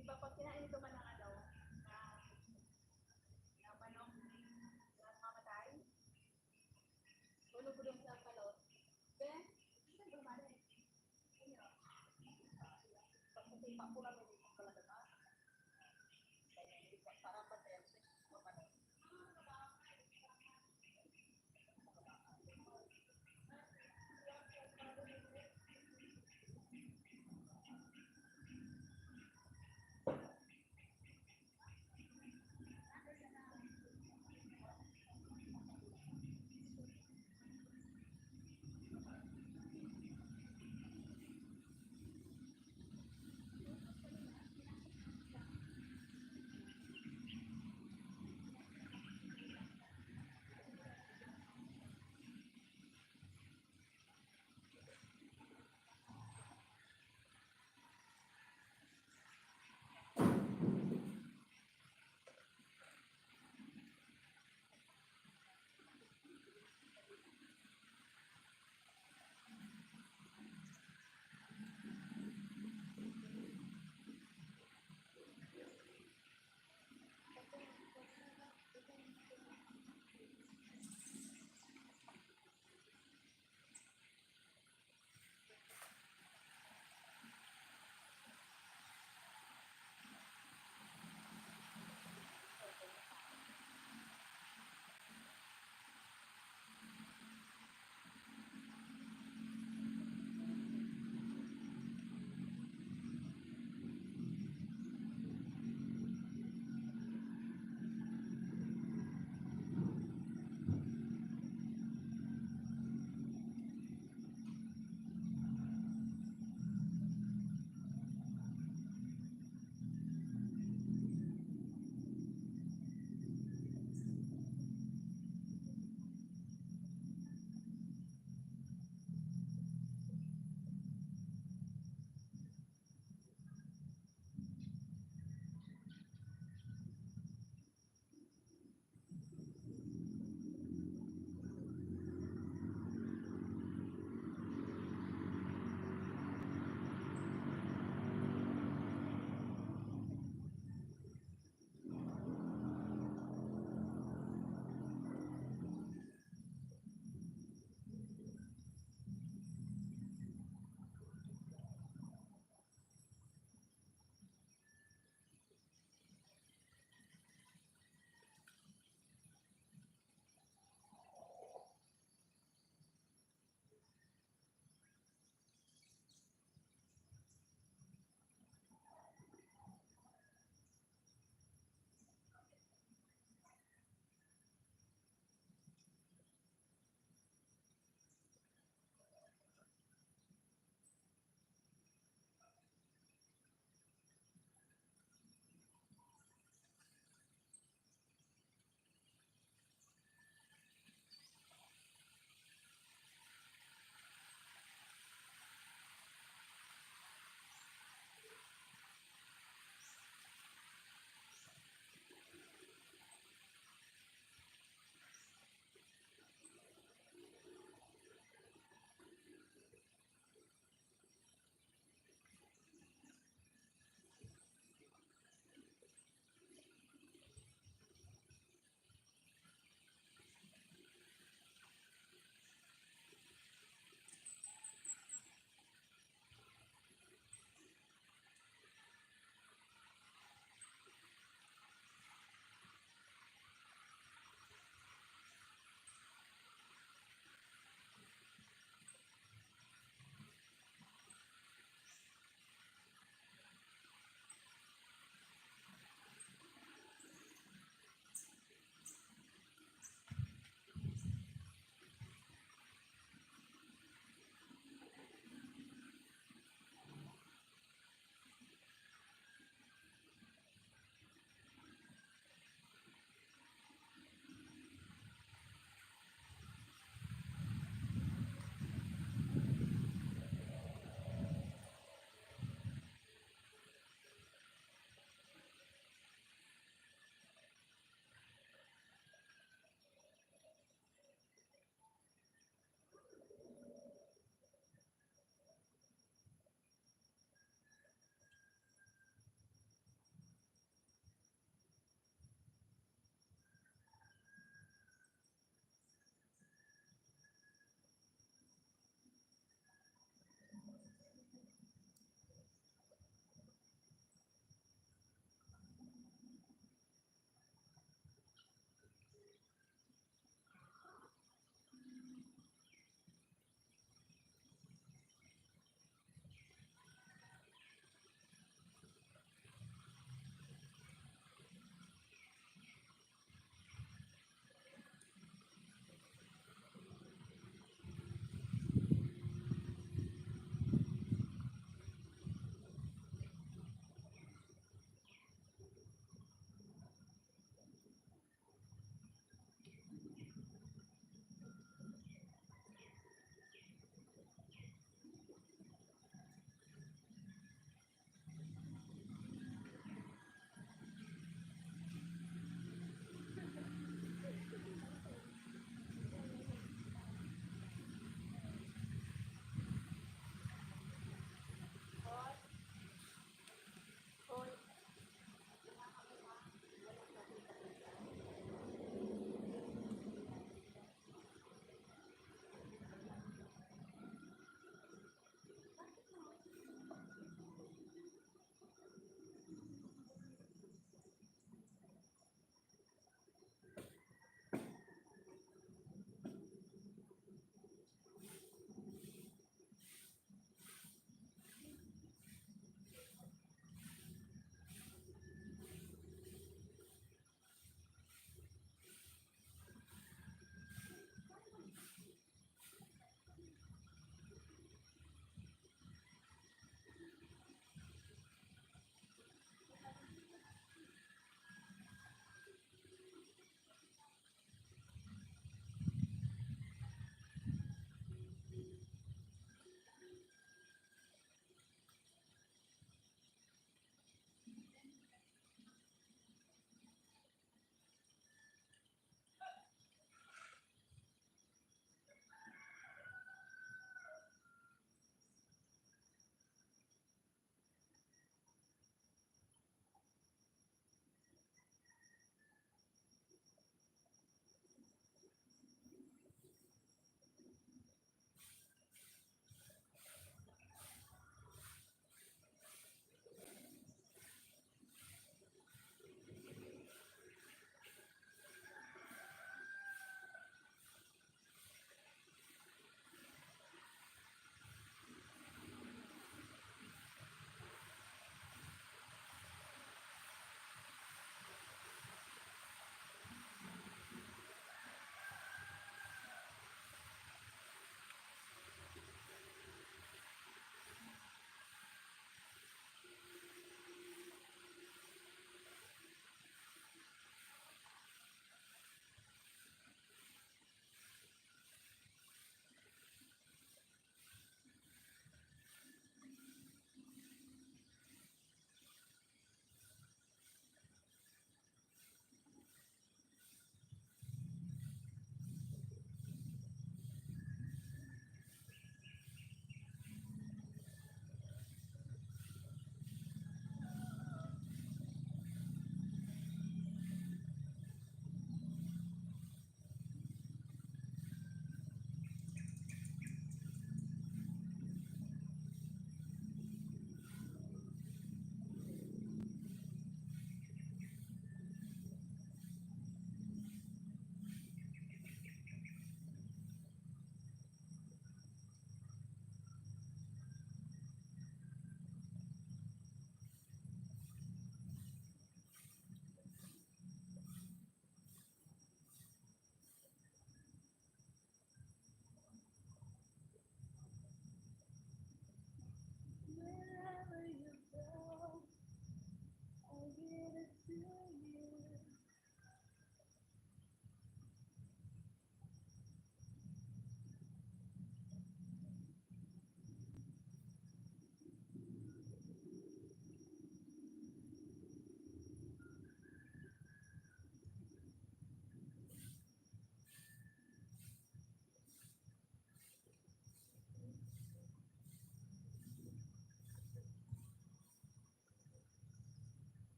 Di ba pag kinain ito man ang ano, na manok na mamatay, tulog-tulog sa kalot. Then, isa gumana eh. Ano, pag matipa po lang hindi ko pala data. Para pa tayo sa mamatay.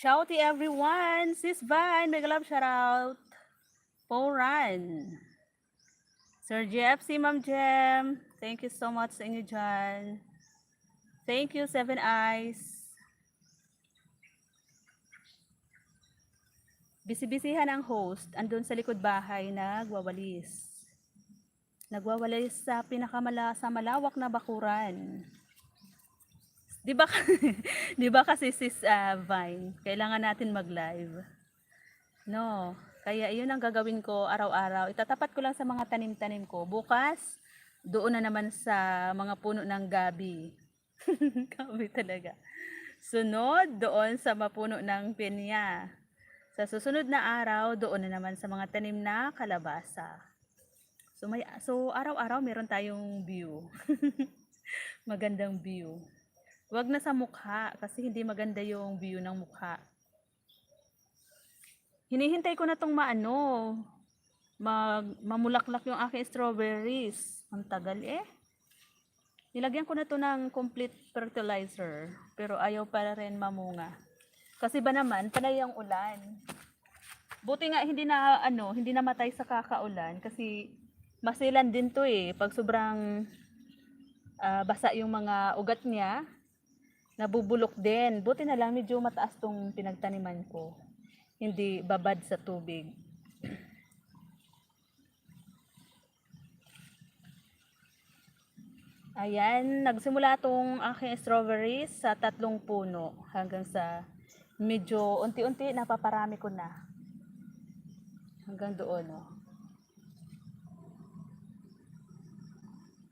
Shouty everyone! Sis Van, mega love shout out. Poran. Sir GFC, Ma'am Jem. Thank you so much sa inyo dyan. Thank you, Seven Eyes. Bisibisihan ang host. Andun sa likod bahay, nagwawalis. Nagwawalis sa sa malawak na bakuran. Di ba, di ba kasi sis Vine, kailangan natin mag-live. No, kaya iyon ang gagawin ko araw-araw. Itatapat ko lang sa mga tanim-tanim ko. Bukas, doon na naman sa mga puno ng gabi. Gabi talaga. Sunod, doon sa mapuno ng pinya. Sa susunod na araw, doon na naman sa mga tanim na kalabasa. So araw-araw meron tayong view. Magandang view. Wag na sa mukha kasi hindi maganda yung view ng mukha. Hinihintay ko na tong mamulaklak yung aking strawberries. Ang tagal eh. Nilagyan ko na to ng complete fertilizer pero ayaw pa rin mamunga. Kasi ba naman panay ang ulan. Buti nga hindi namatay sa kakaulan kasi masilan din to eh pag sobrang basa yung mga ugat niya. Nabubulok din. Buti na lang medyo mataas tong pinagtaniman ko. Hindi babad sa tubig. Ayan, nagsimula tong aking strawberries sa 3 puno hanggang sa medyo unti-unti napaparami ko na. Hanggang doon, oh.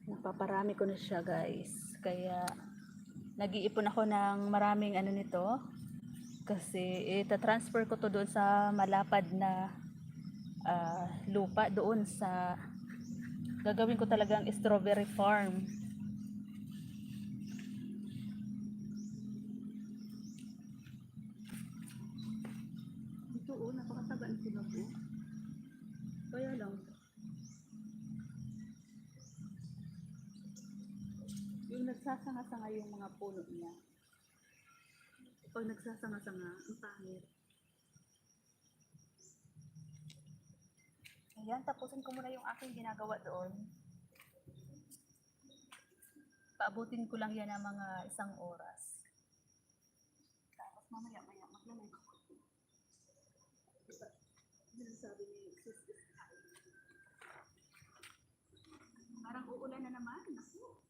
Napaparami ko na siya, guys. Kaya nag-iipon ako ng maraming nito kasi ita-transfer ko to doon sa malapad na lupa doon sa gagawin ko talagang strawberry farm. Ito napakatagaan sila po. Kaya lang yung nagsasanga-sanga yung mga puno niya. Pag nagsasanga-sanga, ang pangit. Ayan, tapusin ko muna yung aking ginagawa doon. Paabutin ko lang yan ng mga 1 oras. Tapos mamaya-maya maglalay ko. Diba, sabi ni Sis parang uulan na naman. Naku.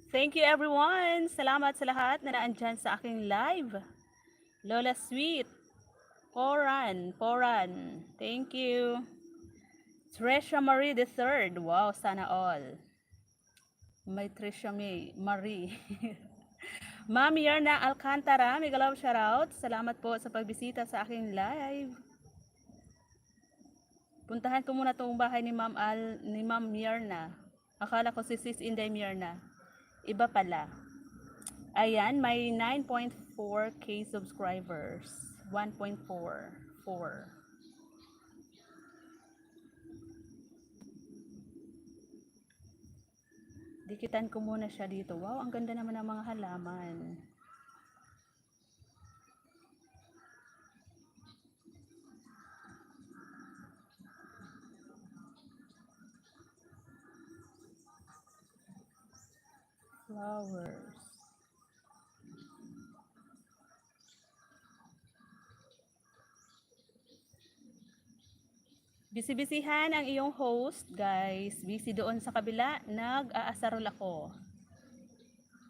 Thank you everyone. Salamat sa lahat na naandyan sa aking live. Lola Sweet, Poran. Thank you. Tresha Marie the Third. Wow, sana all. May Tresha Marie. Ma'am Yarna Alcantara, mega love shoutout. Salamat po sa pagbisita sa aking live. Puntahan ko muna tong bahay ni Ma'am Yarna. Akala ko si Sis Inday Yarna. Iba pala. Ayan, may 9.4k subscribers. 1.44. Dikitan ko muna siya dito. Wow, ang ganda naman ng mga halaman. Flowers. Busy-busyhan ang iyong host, guys. Busy doon sa kabila. Nag-aasarol ako.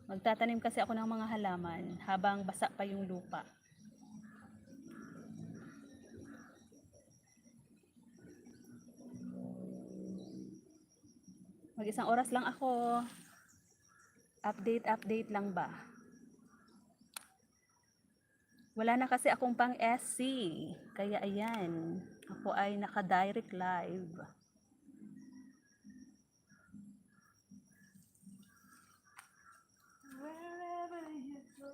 Magtatanim kasi ako ng mga halaman habang basa pa yung lupa. Mag-isang oras lang ako. Update lang ba? Wala na kasi akong pang SC. Kaya ayan, ako ay naka-direct live. Wherever you go.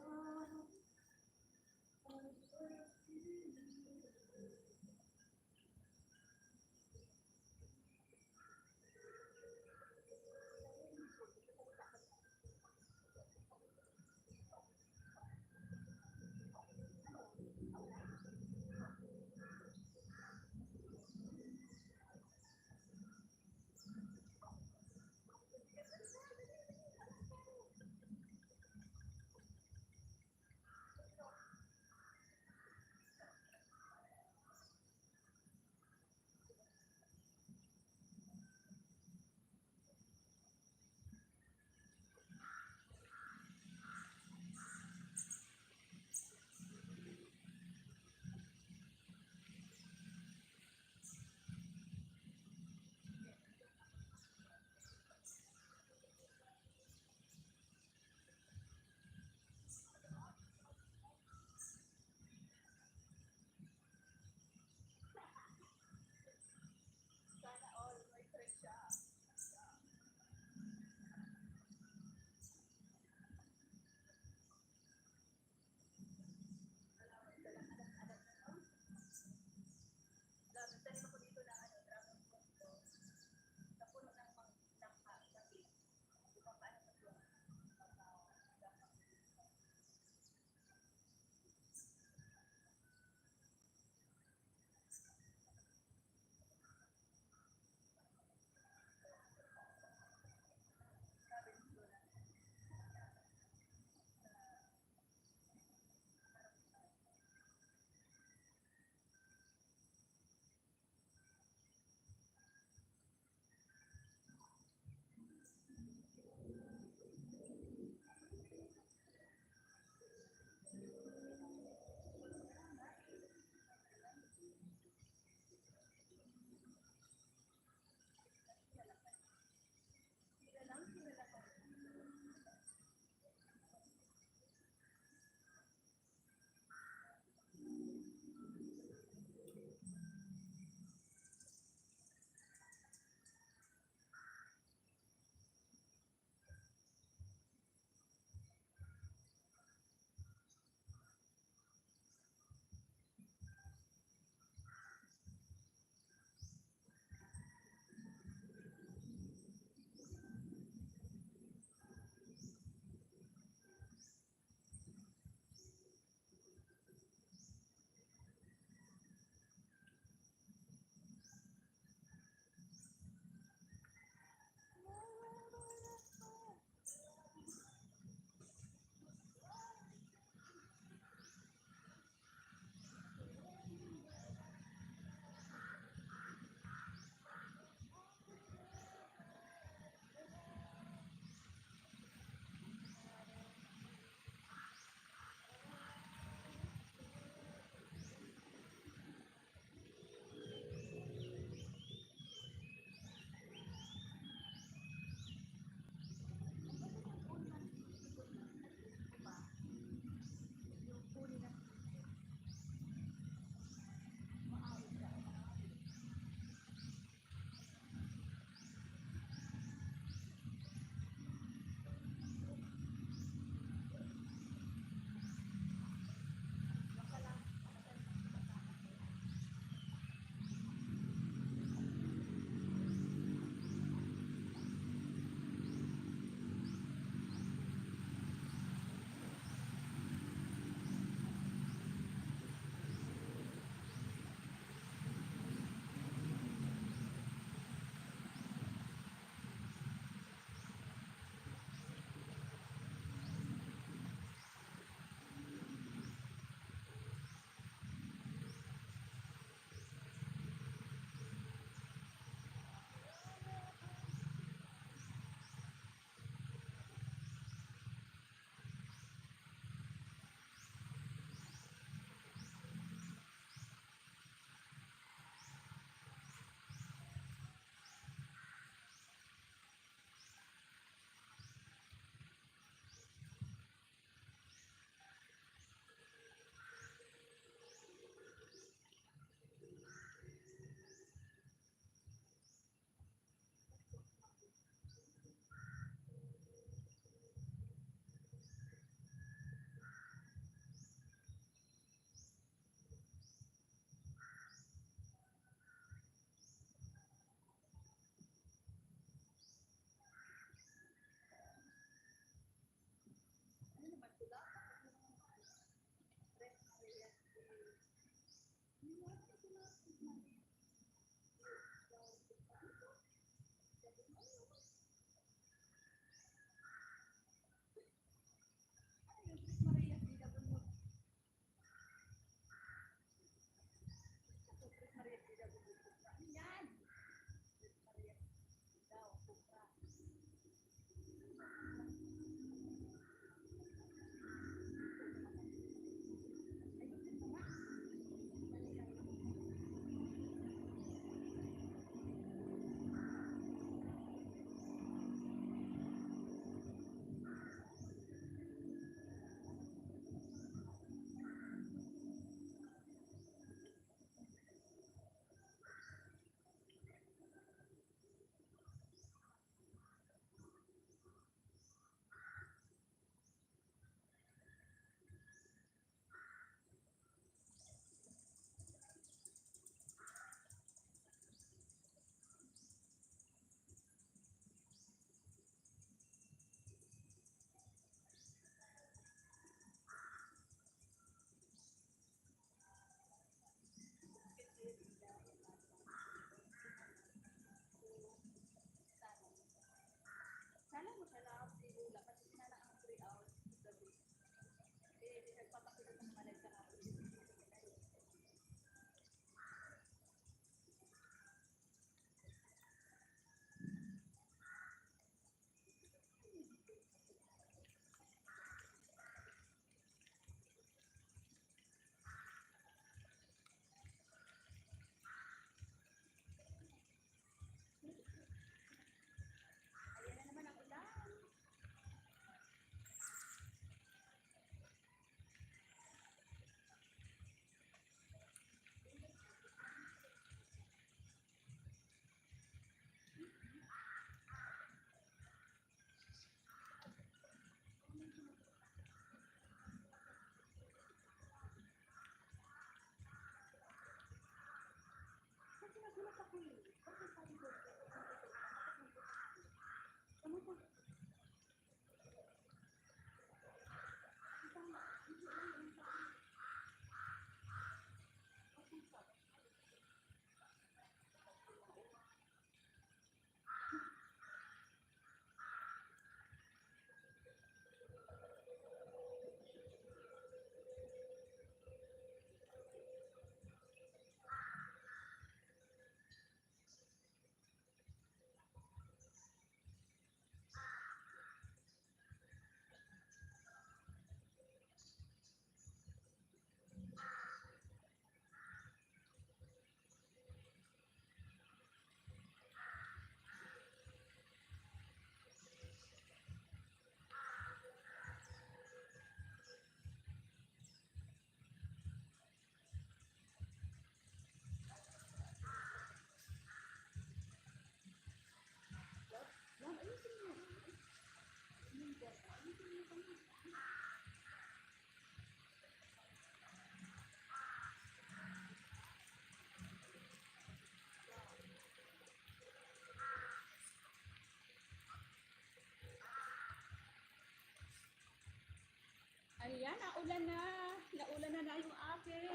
Ayan, naulan na. Naulan na yung akin.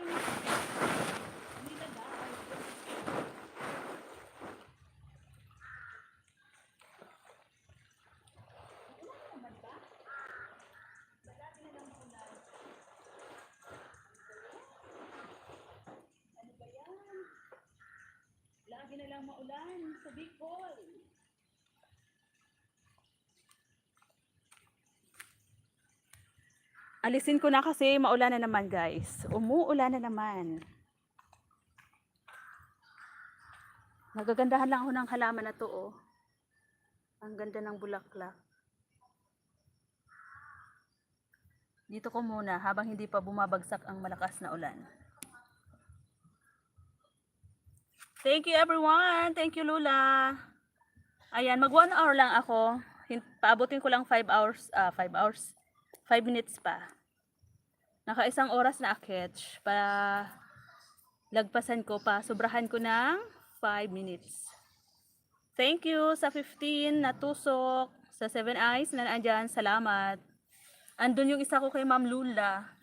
Nilagay. Naulan naman ba? Malagi na lang ulan. Ano ba yan? Lagi na lang maulan sa Bicol. Alisin ko na kasi maulan na naman guys. Umuulan na naman. Nagagandahan lang ako ng halaman na to oh. Ang ganda ng bulaklak. Dito ko muna habang hindi pa bumabagsak ang malakas na ulan. Thank you everyone. Thank you Lula. Ayan, mag 1 hour lang ako. Paabutin ko lang 5 hours. 5 hours. 5 minutes pa. Naka isang oras na akit para lagpasan ko pa. Sobrahan ko ng 5 minutes. Thank you sa 15 na tusok. Sa 7 eyes na naandyan. Salamat. Andun yung isa ko kay Ma'am Lula.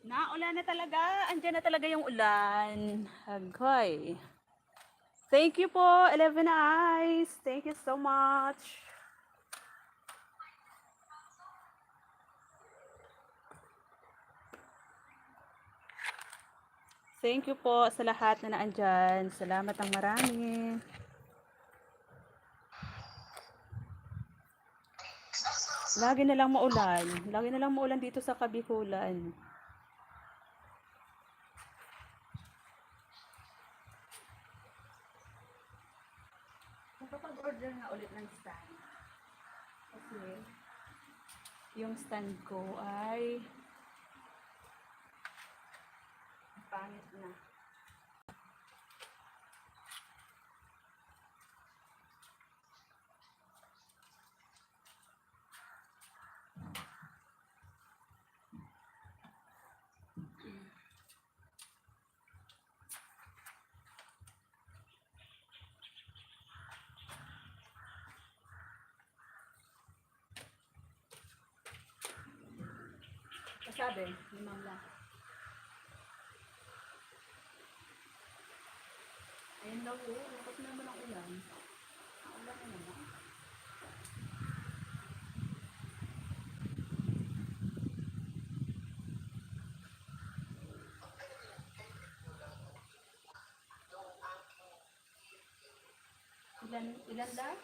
Naulan na talaga. Andiyan na talaga yung ulan. Agoy. Thank you po, 11 Eyes. Thank you so much. Thank you po sa lahat na naandyan. Salamat ang marami. Lagi na lang maulan. Lagi na lang maulan dito sa Kabikulan. Nakapag-order nga ulit ng stand. Kasi yung stand ko ay pangit na. Sabi, ni Mama. Ayun daw po, lakas naman ang ulan. Ang ulan na naman. Ilan daw?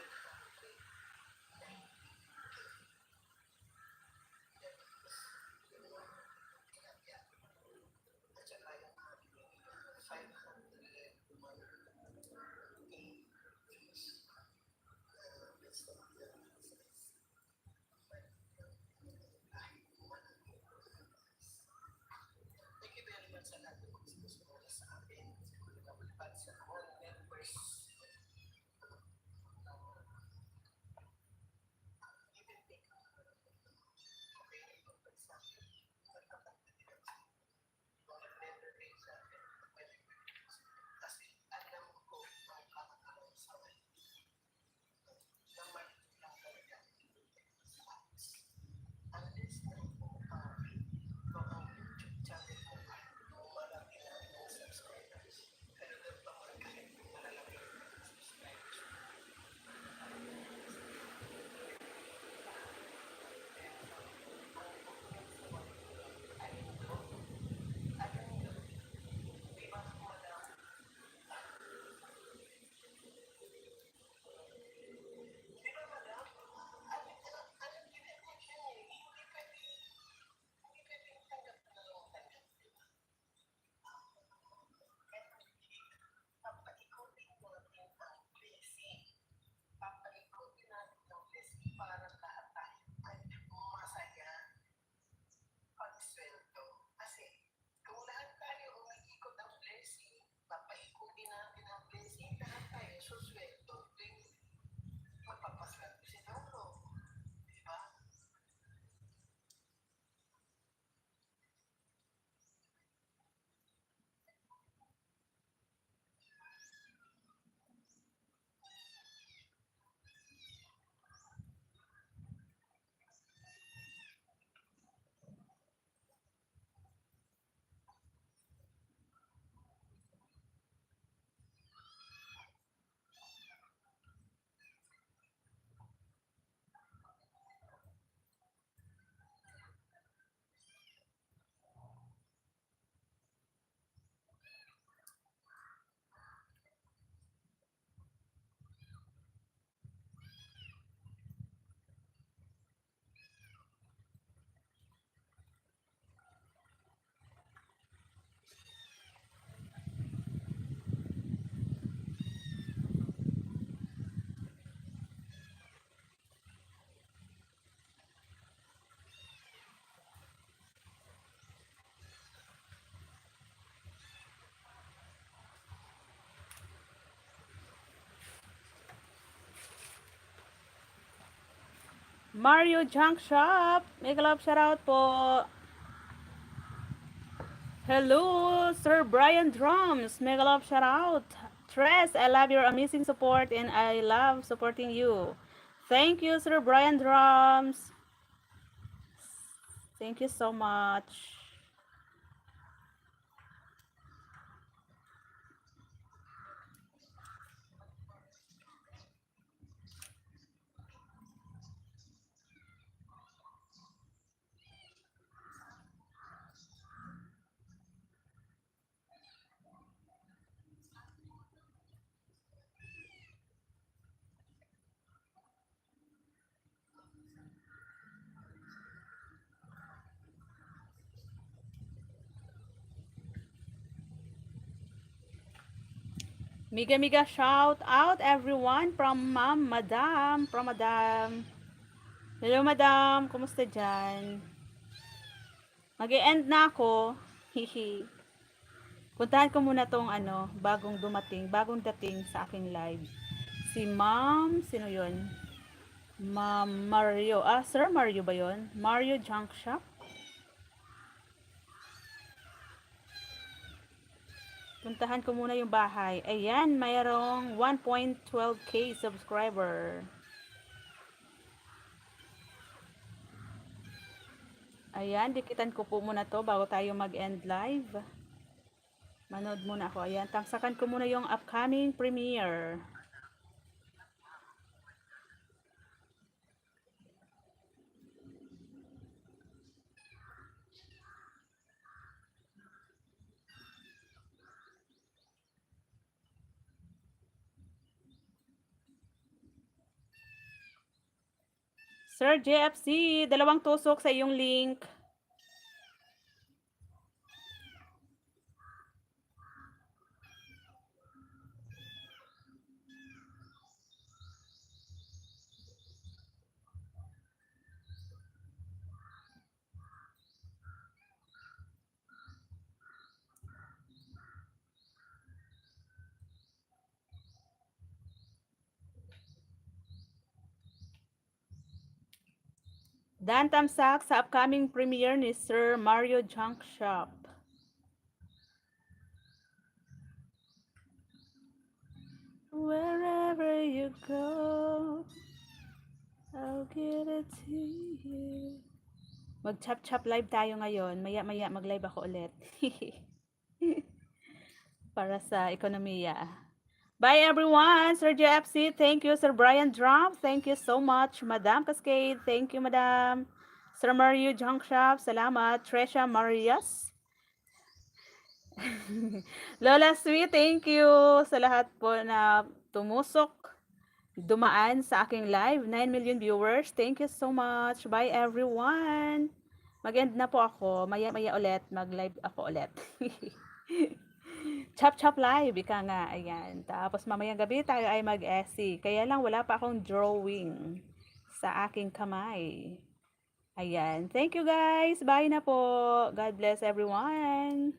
Mario Junk Shop. Make love shout out po. Hello, Sir Brian Drums. Mega love shout out. Tres, I love your amazing support and I love supporting you. Thank you, Sir Brian Drums. Thank you so much. Miga shout out everyone from Madam. Hello Madam, kumusta dyan? Mag-e-end na ako. Hihi. Puntahan ko muna tong bagong dating sa aking live. Si Ma'am, sino yun? Ma'am Mario. Sir Mario ba yun? Mario Junk Shop? Puntahan ko muna yung bahay. Ayan, mayroong 1.12k subscriber. Ayan, dikitan ko po muna to bago tayo mag-end live. Manood muna ako. Ayan, tangsakan ko muna yung upcoming premiere. Sir JFC, dalawang tusok sa iyong link. Dan tamsak sa upcoming premiere ni Sir Mario Junk Shop. Wherever you go, I'll get it to you. Mag-chop-chop live tayo ngayon. Maya-maya mag-live ako ulit. Para sa ekonomiya. Bye everyone, Sir JFC. Thank you, Sir Brian Drum. Thank you so much, Madam Cascade. Thank you, Madam. Sir Mario Junk Shop. Salamat. Tresha Marias. Lola Sweet, thank you sa lahat po na tumusok, dumaan sa aking live. 9 million viewers. Thank you so much. Bye everyone. Mag-end na po ako. Maya-maya ulit. Mag-live ako ulit. Chop-chop live, ika nga. Ayan. Tapos mamayang gabi tayo ay mag-SC. Kaya lang wala pa akong drawing sa aking kamay. Ayan. Thank you guys. Bye na po. God bless everyone.